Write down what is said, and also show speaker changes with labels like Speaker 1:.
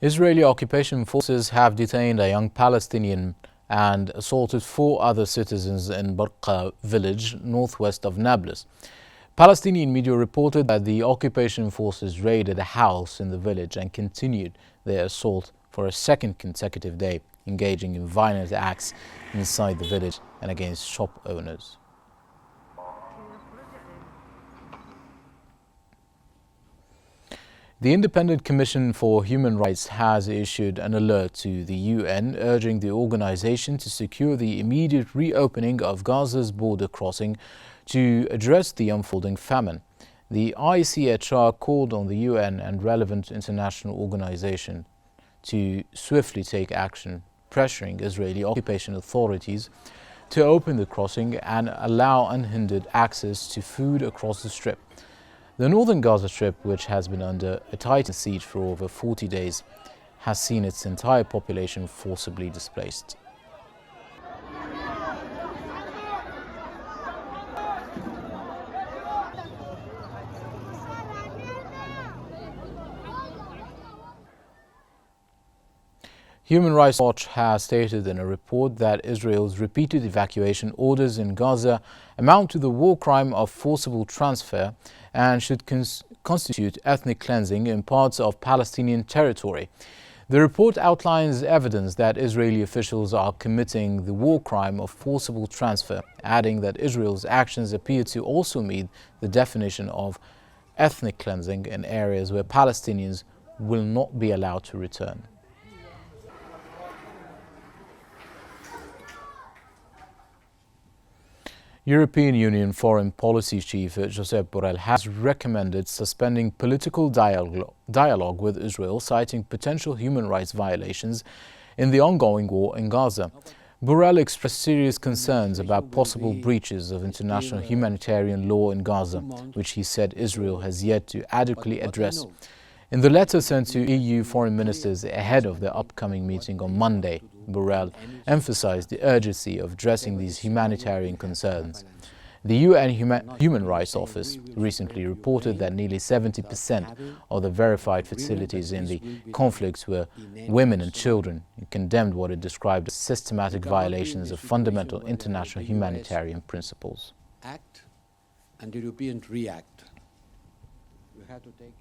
Speaker 1: Israeli occupation forces have detained a young Palestinian and assaulted 4 other citizens in Barqa village, northwest of Nablus. Palestinian media reported that the occupation forces raided a house in the village and continued their assault for a second consecutive day, engaging in violent acts inside the village and against shop owners. The Independent Commission for Human Rights has issued an alert to the UN urging the organization to secure the immediate reopening of Gaza's border crossing to address the unfolding famine. The ICHR called on the UN and relevant international organizations to swiftly take action, pressuring Israeli occupation authorities to open the crossing and allow unhindered access to food across the Strip. The northern Gaza Strip, which has been under a tightened siege for over 40 days, has seen its entire population forcibly displaced. Human Rights Watch has stated in a report that Israel's repeated evacuation orders in Gaza amount to the war crime of forcible transfer and should constitute ethnic cleansing in parts of Palestinian territory. The report outlines evidence that Israeli officials are committing the war crime of forcible transfer, adding that Israel's actions appear to also meet the definition of ethnic cleansing in areas where Palestinians will not be allowed to return. European Union Foreign Policy Chief Josep Borrell has recommended suspending political dialogue with Israel, citing potential human rights violations in the ongoing war in Gaza. Borrell expressed serious concerns about possible breaches of international humanitarian law in Gaza, which he said Israel has yet to adequately address. In the letter sent to EU foreign ministers ahead of their upcoming meeting on Monday, Borrell emphasized the urgency of addressing these humanitarian concerns. The UN Human Rights Office recently reported that nearly 70% of the verified facilities in the conflicts were women and children, and condemned what it described as systematic violations of fundamental international humanitarian principles.
Speaker 2: Act and Europeans react. We have to take